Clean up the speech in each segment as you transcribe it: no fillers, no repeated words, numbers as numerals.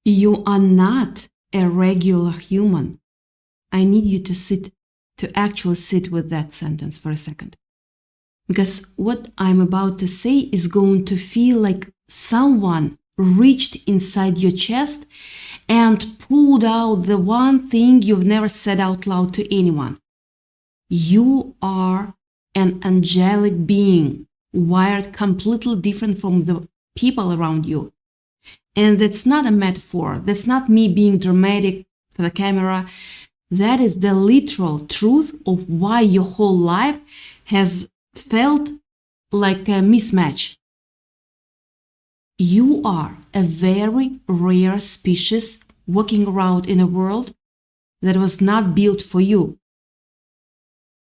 You are not a regular human. I need you to actually sit with that sentence for a second. Because what I'm about to say is going to feel like someone reached inside your chest and pulled out the one thing you've never said out loud to anyone. You are an angelic being, wired completely different from the people around you. And that's not a metaphor. That's not me being dramatic for the camera. That is the literal truth of why your whole life has felt like a mismatch. You are a very rare species walking around in a world that was not built for you.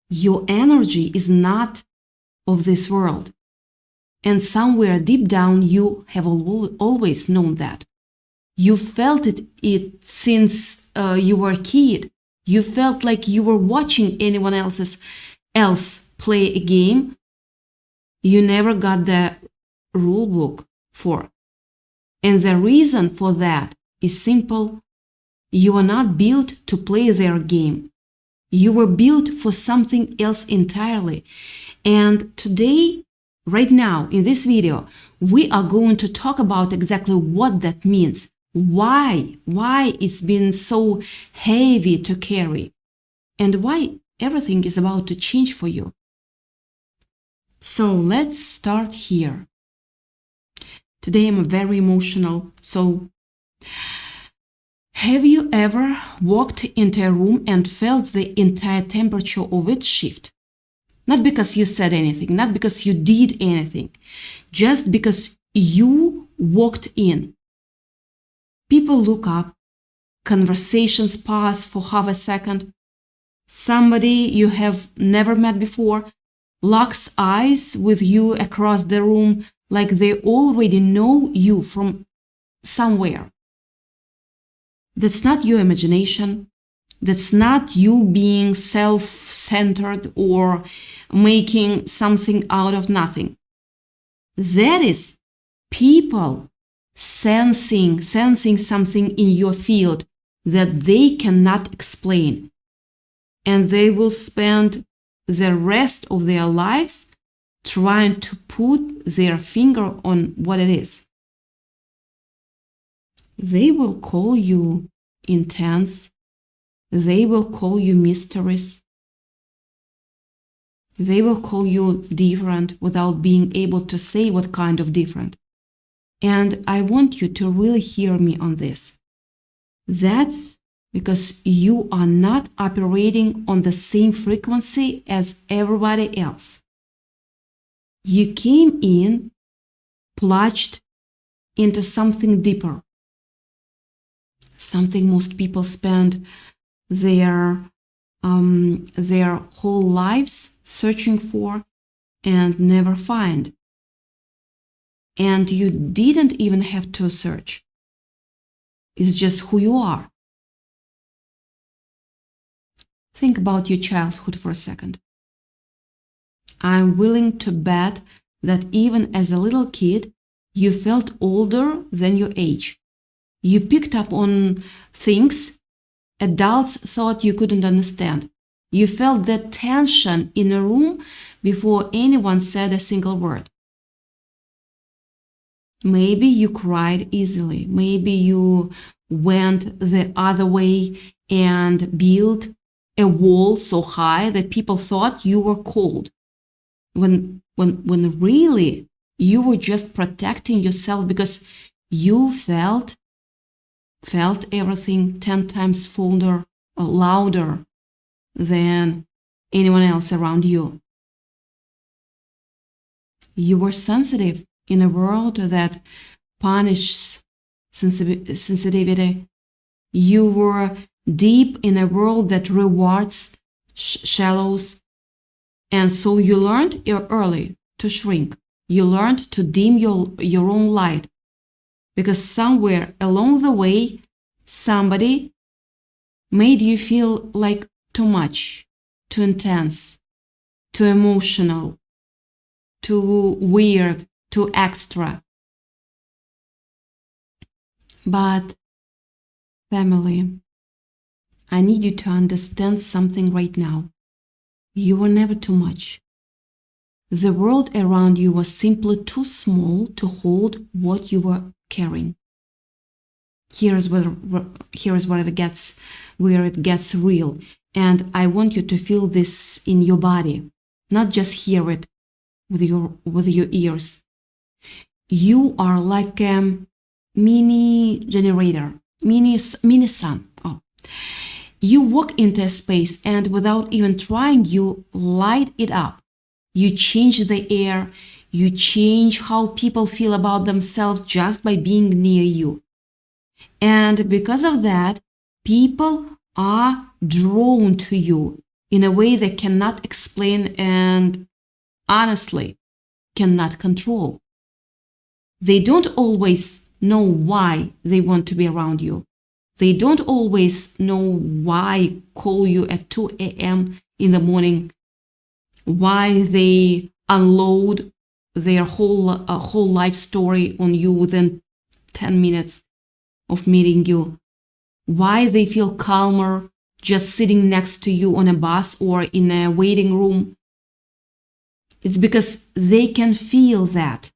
Your energy is not of this world. And somewhere deep down, you have always known that. You felt it since you were a kid. You felt like you were watching anyone else play a game you never got the rule book for. And the reason for that is simple. You are not built to play their game. You were built for something else entirely. And today, right now, in this video, we are going to talk about exactly what that means. Why it's been so heavy to carry. And why everything is about to change for you. So let's start here. Today I'm very emotional. So have you ever walked into a room and felt the entire temperature of it shift? Not because you said anything, not because you did anything, just because you walked in. People look up, conversations pass for half a second. Somebody you have never met before locks eyes with you across the room like they already know you from somewhere. That's not your imagination. That's not you being self-centered or making something out of nothing. That is people sensing something in your field that they cannot explain. And they will spend the rest of their lives trying to put their finger on what it is. They will call you intense. They will call you mysterious. They will call you different without being able to say what kind of different. And I want you to really hear me on this. That's because you are not operating on the same frequency as everybody else. You came in, plunged into something deeper. Something most people spend their whole lives searching for and never find. And you didn't even have to search. It's just who you are. Think about your childhood for a second. I'm willing to bet that even as a little kid, you felt older than your age. You picked up on things adults thought you couldn't understand. You felt that tension in a room before anyone said a single word. Maybe you cried easily. Maybe you went the other way and built a wall so high that people thought you were cold. When really you were just protecting yourself because you felt everything 10 times fuller or louder than anyone else around you. You were sensitive in a world that punishes sensitivity. You were deep in a world that rewards shallows. And so you learned early to shrink. You learned to dim your own light. Because somewhere along the way, somebody made you feel like too much, too intense, too emotional, too weird, too extra. But Family, I need you to understand something right now. You were never too much. The world around you was simply too small to hold what you were carrying. Here's where it gets real. And I want you to feel this in your body, not just hear it with your ears. You are like a mini generator, mini sun. Oh. You walk into a space and without even trying, you light it up. You change the air. You change how people feel about themselves just by being near you. And because of that, people are drawn to you in a way they cannot explain and honestly cannot control. They don't always know why they want to be around you. They don't always know why call you at 2 a.m. in the morning, why they unload their whole life story on you within 10 minutes of meeting you, why they feel calmer just sitting next to you on a bus or in a waiting room. It's because they can feel that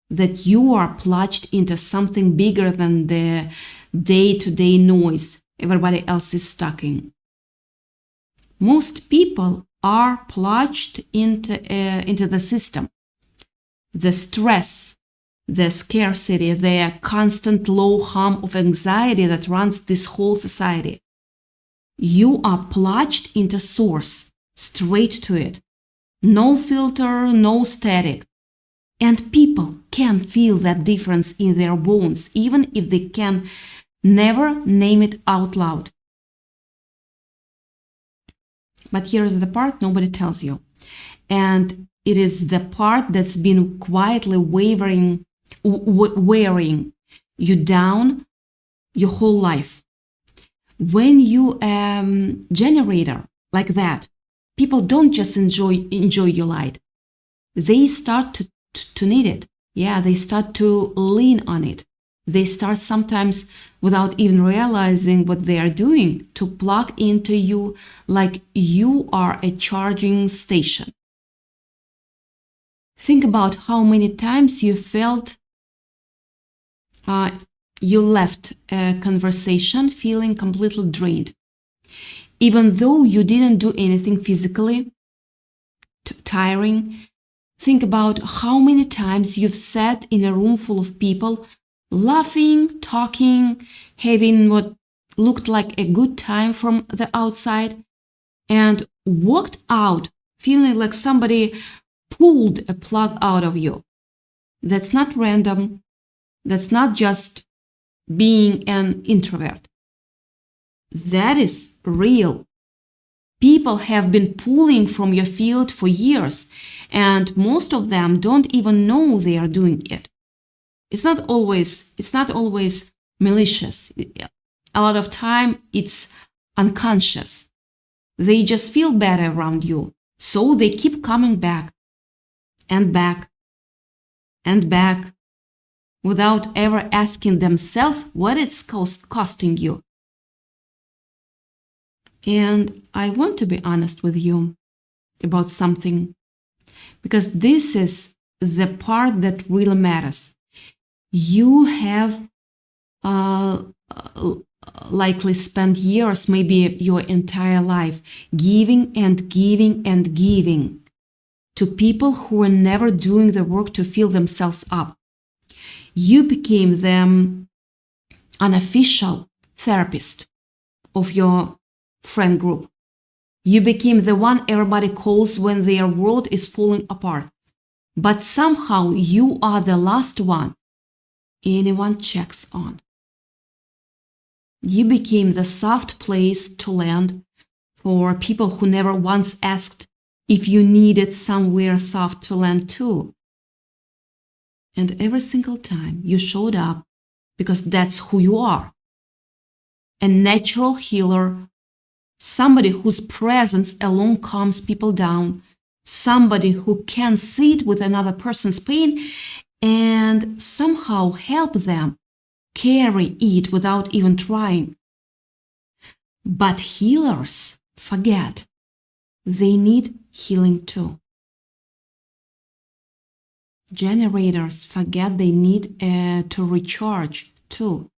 you are plunged into something bigger than the day-to-day noise everybody else is stuck in. Most people are plunged into the system. The stress, the scarcity, the constant low hum of anxiety that runs this whole society. You are plunged into source, straight to it. No filter, no static. And people can feel that difference in their bones, even if they can never name it out loud. But here's the part nobody tells you. And it is the part that's been quietly wearing you down your whole life. When you generator like that, people don't just enjoy your light. They start to need it. Yeah, they start to lean on it. They start sometimes without even realizing what they are doing to plug into you like you are a charging station. Think about how many times you felt you left a conversation feeling completely drained, even though you didn't do anything physically tiring. Think about how many times you've sat in a room full of people, laughing, talking, having what looked like a good time from the outside, and walked out feeling like somebody pulled a plug out of you. That's not random. That's not just being an introvert. That is real. People have been pulling from your field for years, and most of them don't even know they are doing it. It's not always malicious. A lot of time it's unconscious. They just feel better around you, so they keep coming back and back and back without ever asking themselves what it's costing you. And I want to be honest with you about something, because this is the part that really matters. You have likely spent years, maybe your entire life, giving and giving and giving to people who are never doing the work to fill themselves up. You became the unofficial therapist of your friend group. You became the one everybody calls when their world is falling apart. But somehow you are the last one anyone checks on. You became the soft place to land for people who never once asked if you needed somewhere soft to land too. And every single time you showed up, because that's who you are. A natural healer, somebody whose presence alone calms people down, somebody who can sit with another person's pain and somehow help them carry it without even trying. But healers forget. They need healing too. Generators forget they need to recharge too.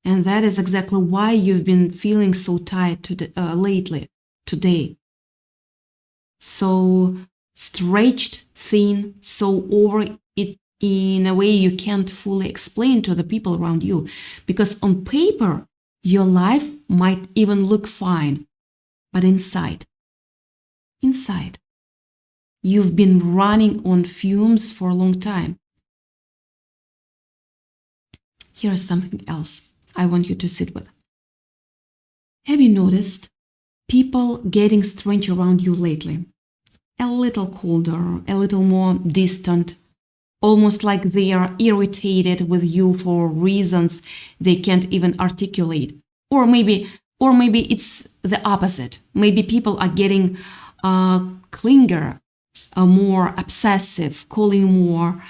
And that is exactly why you've been feeling so tired lately, today. So stretched, thin, so over it in a way you can't fully explain to the people around you. Because on paper, your life might even look fine, but inside, you've been running on fumes for a long time. Here's something else I want you to sit with. Have you noticed people getting strange around you lately? A little colder, a little more distant, almost like they are irritated with you for reasons they can't even articulate. Or maybe it's the opposite. Maybe people are getting clinger, more obsessive, calling more,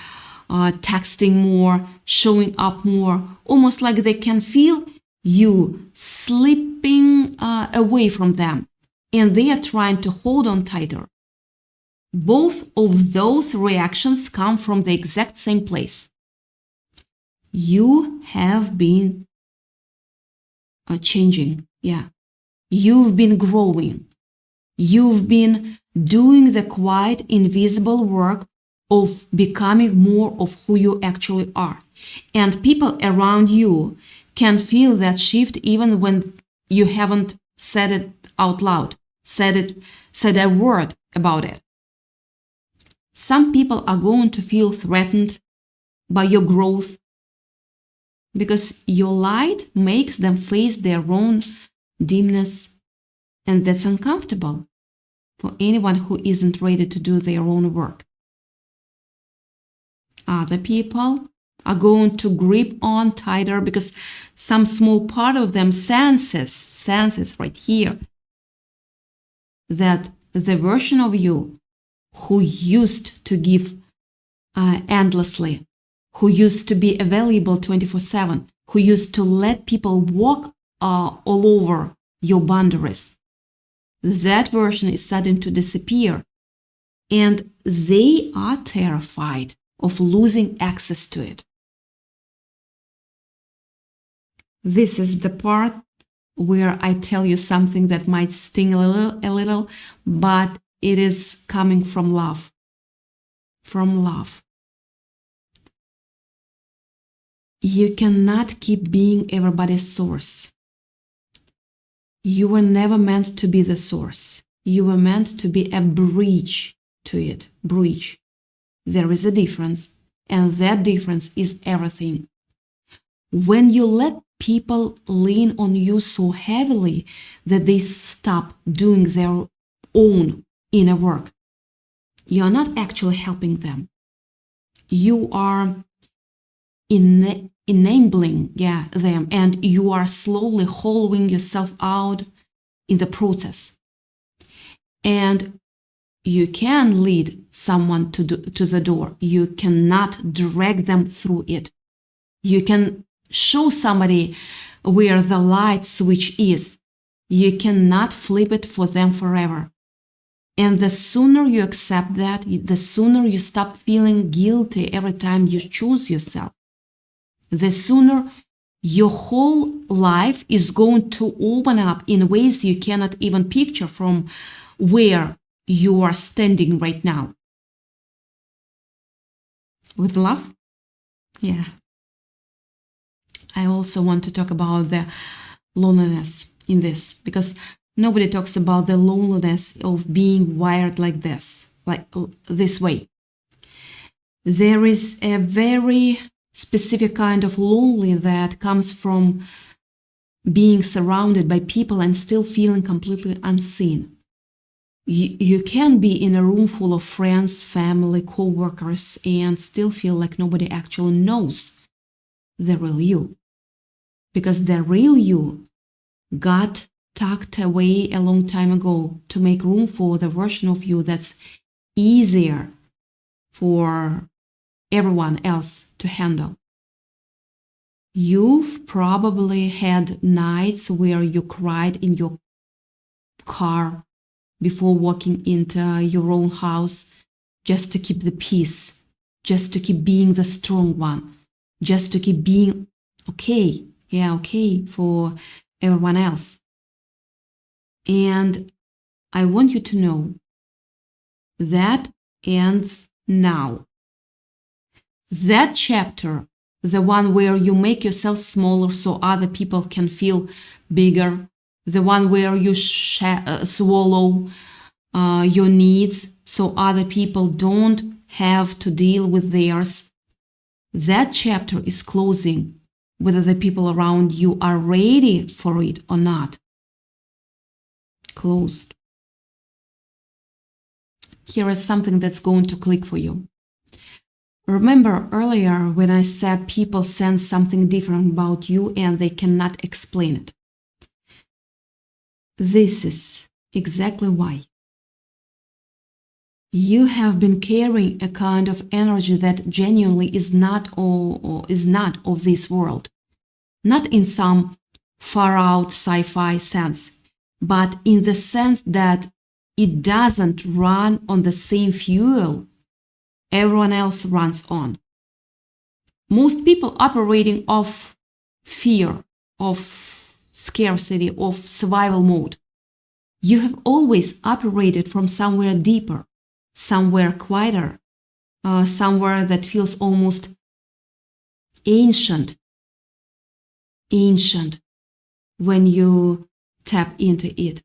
texting more, showing up more, almost like they can feel you slipping away from them, and they are trying to hold on tighter. Both of those reactions come from the exact same place. You have been changing, yeah. You've been growing. You've been doing the quiet, invisible work of becoming more of who you actually are. And people around you can feel that shift even when you haven't said it out loud, said a word about it. Some people are going to feel threatened by your growth because your light makes them face their own dimness, and that's uncomfortable for anyone who isn't ready to do their own work. Other people are going to grip on tighter because some small part of them senses right here that the version of you who used to give endlessly, who used to be available 24/7, who used to let people walk all over your boundaries, that version is starting to disappear, and they are terrified of losing access to it. This is the part where I tell you something that might sting a little, but it is coming from love. From love. You cannot keep being everybody's source. You were never meant to be the source. You were meant to be a bridge to it. Bridge. There is a difference, and that difference is everything. When you let people lean on you so heavily that they stop doing their own inner work, you are not actually helping them. You are enabling them, and you are slowly hollowing yourself out in the process. And you can lead someone to the door. You cannot drag them through it. You can show somebody where the light switch is. You cannot flip it for them forever. And the sooner you accept that, the sooner you stop feeling guilty every time you choose yourself, the sooner your whole life is going to open up in ways you cannot even picture from where you are standing right now. With love? Yeah. I also want to talk about the loneliness in this, because nobody talks about the loneliness of being wired like this way. There is a very specific kind of lonely that comes from being surrounded by people and still feeling completely unseen. You can be in a room full of friends, family, co-workers, and still feel like nobody actually knows the real you. Because the real you got tucked away a long time ago to make room for the version of you that's easier for everyone else to handle. You've probably had nights where you cried in your car before walking into your own house just to keep the peace, just to keep being the strong one, just to keep being okay, okay for everyone else. And I want you to know that ends now. That chapter, the one where you make yourself smaller so other people can feel bigger, the one where you swallow your needs so other people don't have to deal with theirs. That chapter is closing, whether the people around you are ready for it or not. Closed. Here is something that's going to click for you. Remember earlier when I said people sense something different about you and they cannot explain it? This is exactly why. You have been carrying a kind of energy that genuinely is not or is not of this world. Not in some far-out sci-fi sense, but in the sense that it doesn't run on the same fuel everyone else runs on. Most people operating off fear, of scarcity, of survival mode. You have always operated from somewhere deeper, somewhere quieter, somewhere that feels almost ancient when you tap into it.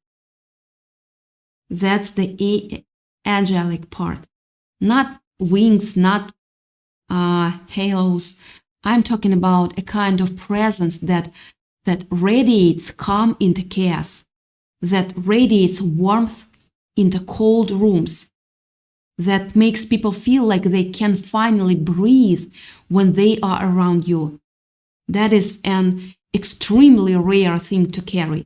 That's the angelic part. Not wings, not halos. I'm talking about a kind of presence that radiates calm into chaos, that radiates warmth into cold rooms, that makes people feel like they can finally breathe when they are around you. That is an extremely rare thing to carry.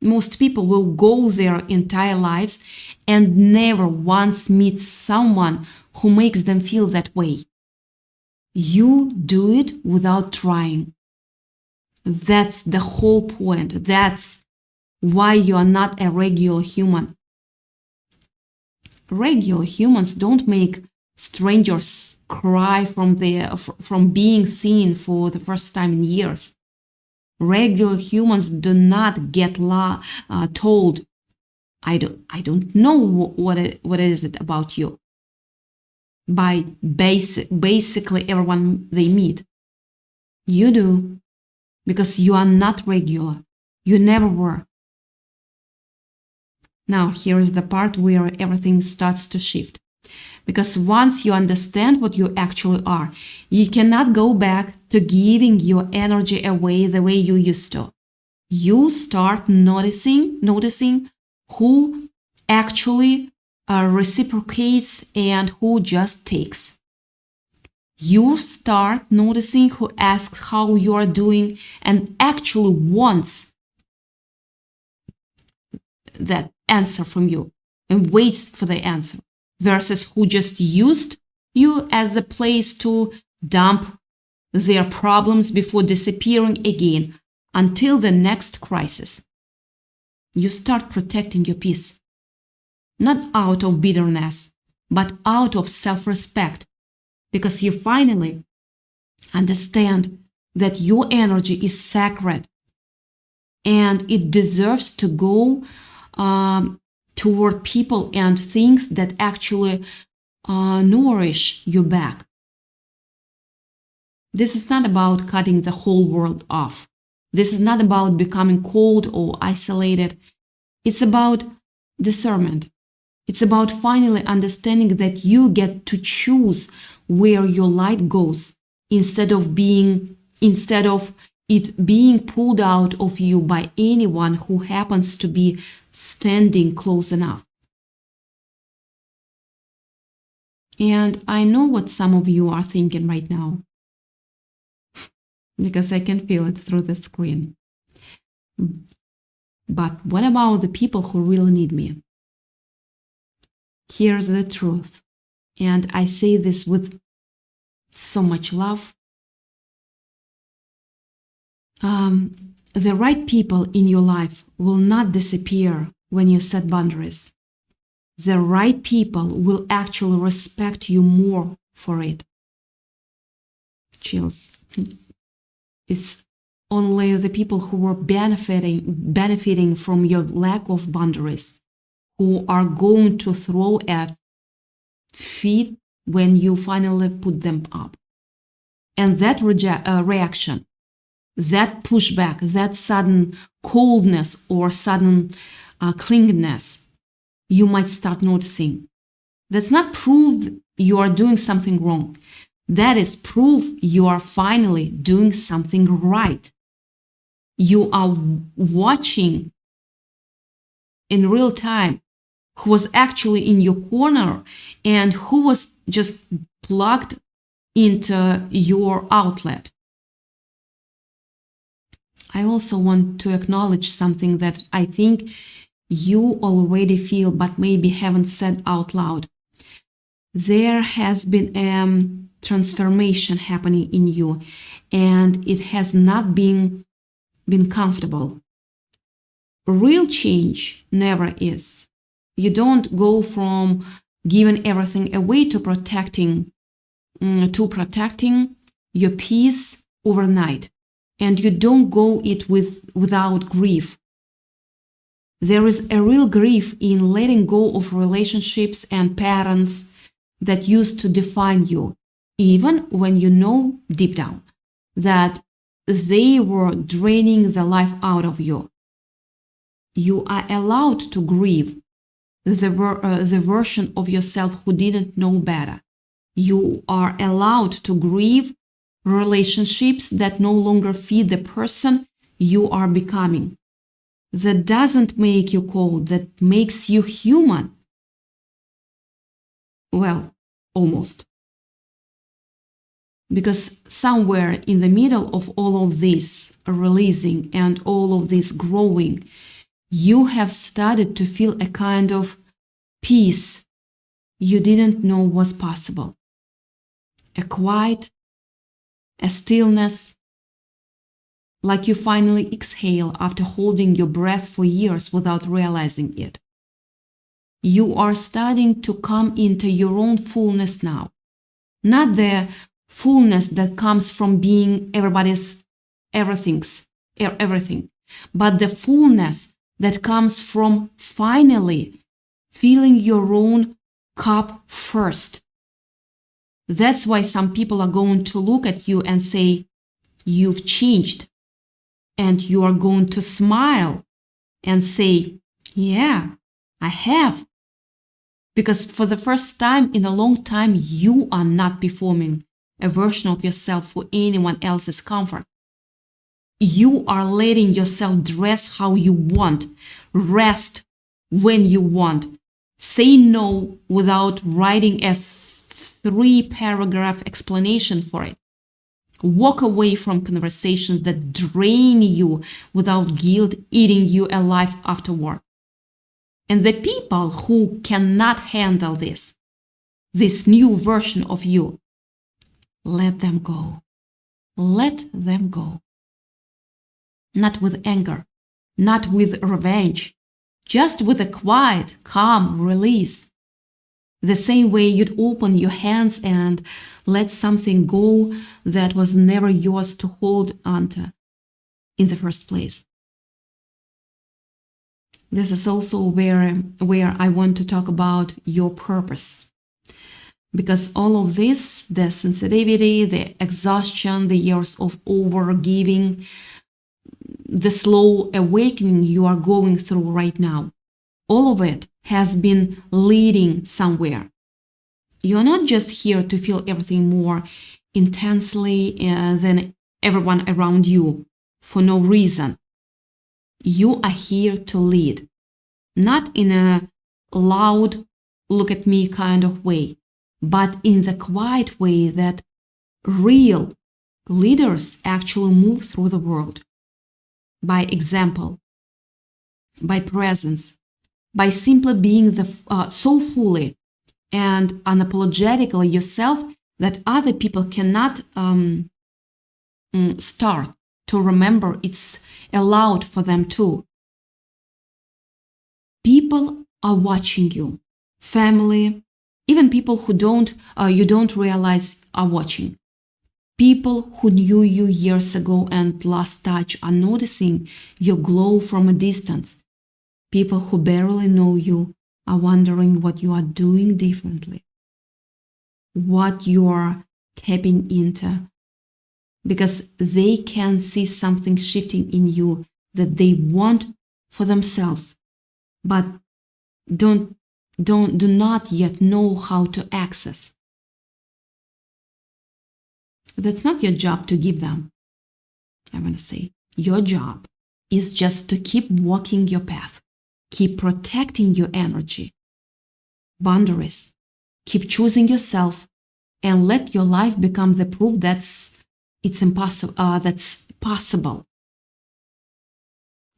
Most people will go their entire lives and never once meet someone who makes them feel that way. You do it without trying. That's the whole point. That's why you are not a regular human. Regular humans don't make strangers cry from being seen for the first time in years. Regular humans do not get told, I don't know what is it about you, by basically everyone they meet. You do, because you are not regular. You never were. Now, here is the part where everything starts to shift. Because once you understand what you actually are, you cannot go back to giving your energy away the way you used to. You start noticing who actually reciprocates and who just takes. You start noticing who asks how you are doing and actually wants that answer from you and waits for the answer, versus who just used you as a place to dump their problems before disappearing again until the next crisis. You start protecting your peace, not out of bitterness, but out of self-respect, because you finally understand that your energy is sacred and it deserves to go toward people and things that actually nourish you back. This is not about cutting the whole world off. This is not about becoming cold or isolated. It's about discernment. It's about finally understanding that you get to choose where your light goes instead of it being pulled out of you by anyone who happens to be standing close enough. And I know what some of you are thinking right now, because I can feel it through the screen. But what about the people who really need me? Here's the truth, and I say this with so much love. The right people in your life will not disappear when you set boundaries. The right people will actually respect you more for it. Chills. It's only the people who were benefiting from your lack of boundaries who are going to throw a fit when you finally put them up. And that reaction, that pushback, that sudden coldness or sudden clinginess, you might start noticing. That's not proof you are doing something wrong. That is proof you are finally doing something right. You are watching in real time who was actually in your corner and who was just plugged into your outlet. I also want to acknowledge something that I think you already feel but maybe haven't said out loud. There has been a transformation happening in you, and it has not been comfortable. Real change never is. You don't go from giving everything away to protecting your peace overnight, and you don't go it without grief. There is a real grief in letting go of relationships and patterns that used to define you, even when you know deep down that they were draining the life out of you. You are allowed to grieve the version of yourself who didn't know better. You are allowed to grieve relationships that no longer fit the person you are becoming. That doesn't make you cold, that makes you human. Well, almost. Because somewhere in the middle of all of this releasing and all of this growing, you have started to feel a kind of peace you didn't know was possible. A quiet, a stillness, like you finally exhale after holding your breath for years without realizing it. You are starting to come into your own fullness now. Not the fullness that comes from being everybody's everything, but the fullness that comes from finally filling your own cup first. That's why some people are going to look at you and say, "You've changed." And you are going to smile and say, "Yeah, I have." Because for the first time in a long time, you are not performing a version of yourself for anyone else's comfort. You are letting yourself dress how you want, rest when you want, say no without writing a 3-paragraph explanation for it. Walk away from conversations that drain you without guilt eating you alive afterward. And the people who cannot handle this new version of you, let them go. Let them go. Not with anger, not with revenge, just with a quiet, calm release. The same way you'd open your hands and let something go that was never yours to hold onto in the first place. This is also where I want to talk about your purpose. Because all of this, the sensitivity, the exhaustion, the years of overgiving, the slow awakening you are going through right now, all of it has been leading somewhere. You are not just here to feel everything more intensely than everyone around you for no reason. You are here to lead, not in a loud, look at me kind of way, but in the quiet way that real leaders actually move through the world. By example, by presence, by simply being so fully and unapologetically yourself that other people cannot start to remember it's allowed for them too. People are watching you. Family, even people who you don't realize are watching. People who knew you years ago and lost touch are noticing your glow from a distance. People who barely know you are wondering what you are doing differently, what you are tapping into, because they can see something shifting in you that they want for themselves, but do not yet know how to access. That's not your job to give them. I want to say your job is just to keep walking your path, keep protecting your energy, boundaries, keep choosing yourself, and let your life become the proof that's possible.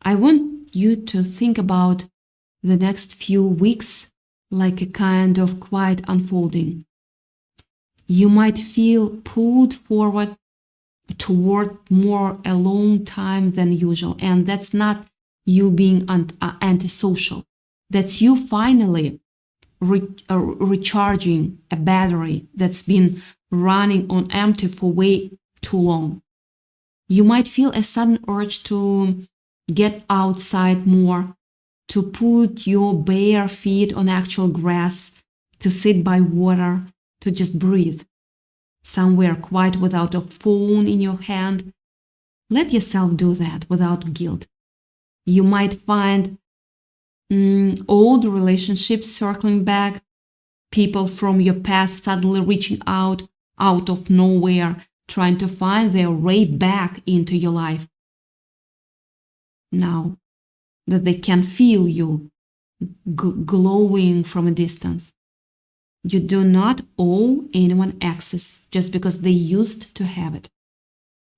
I want you to think about the next few weeks like a kind of quiet unfolding. You might feel pulled forward toward more a long time than usual, and that's not you being antisocial. That's you finally recharging a battery that's been running on empty for way too long. You might feel a sudden urge to get outside more, to put your bare feet on actual grass, to sit by water, to just breathe somewhere quiet without a phone in your hand. Let yourself do that without guilt. You might find old relationships circling back, people from your past suddenly reaching out of nowhere, trying to find their way back into your life. Now that they can feel you glowing from a distance. You do not owe anyone access just because they used to have it.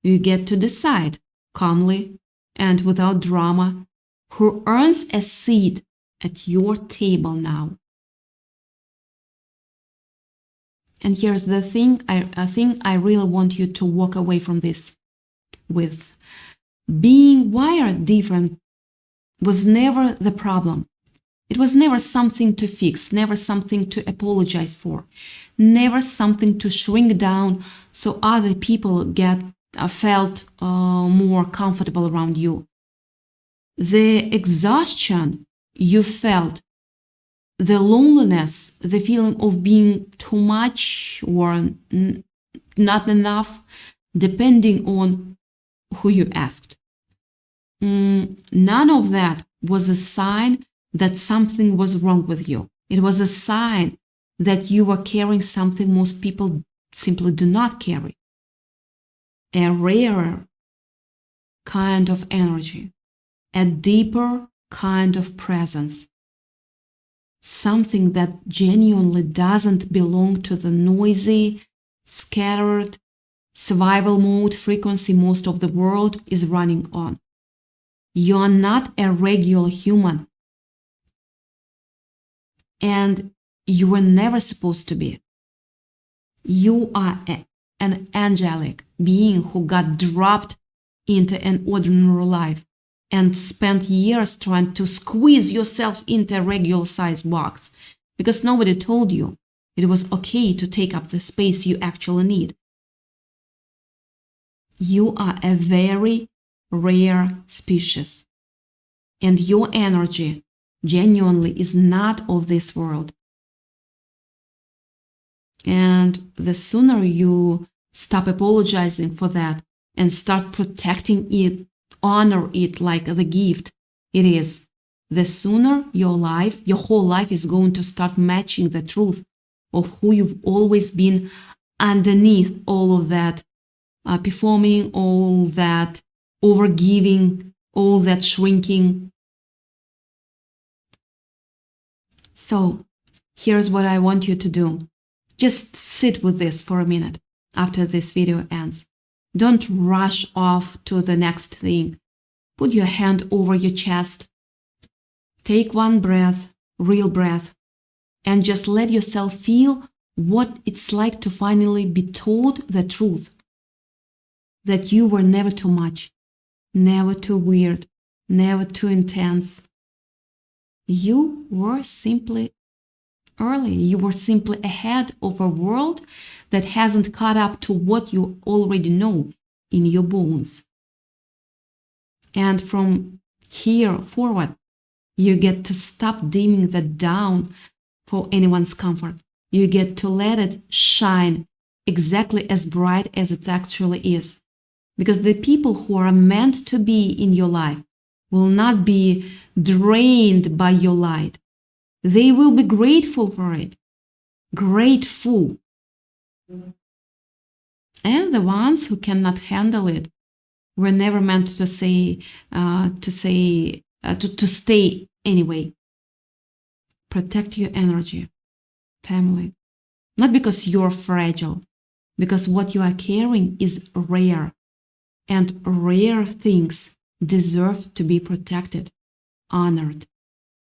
You get to decide calmly and without drama who earns a seat at your table now. And here's the thing I really want you to walk away from this with. Being wired different was never the problem. It was never something to fix, never something to apologize for, never something to shrink down so other people felt more comfortable around you. The exhaustion you felt, the loneliness, the feeling of being too much or not enough, depending on who you asked. None of that was a sign that something was wrong with you. It was a sign that you were carrying something most people simply do not carry. A rarer kind of energy, a deeper kind of presence. Something that genuinely doesn't belong to the noisy, scattered, survival mode frequency most of the world is running on. You are not a regular human. And you were never supposed to be. You are an angelic being who got dropped into an ordinary life and spent years trying to squeeze yourself into a regular sized box because nobody told you it was okay to take up the space you actually need. You are a very rare species, and your energy genuinely is not of this world. And the sooner you stop apologizing for that and start protecting it, honor it like the gift it is, the sooner your whole life is going to start matching the truth of who you've always been underneath all of that performing, all that overgiving, all that shrinking. So here's what I want you to do. Just sit with this for a minute after this video ends. Don't rush off to the next thing. Put your hand over your chest. Take one breath, real breath, and just let yourself feel what it's like to finally be told the truth. That you were never too much. never too weird, never too intense. You were simply early. You were simply ahead of a world that hasn't caught up to what you already know in your bones. And from here forward, you get to stop dimming that down for anyone's comfort. You get to let it shine exactly as bright as it actually is. Because the people who are meant to be in your life will not be drained by your light. They will be grateful for it. Grateful. And the ones who cannot handle it were never meant to stay anyway. Protect your energy, family. Not because you're fragile, because what you are carrying is rare. And rare things deserve to be protected, honored,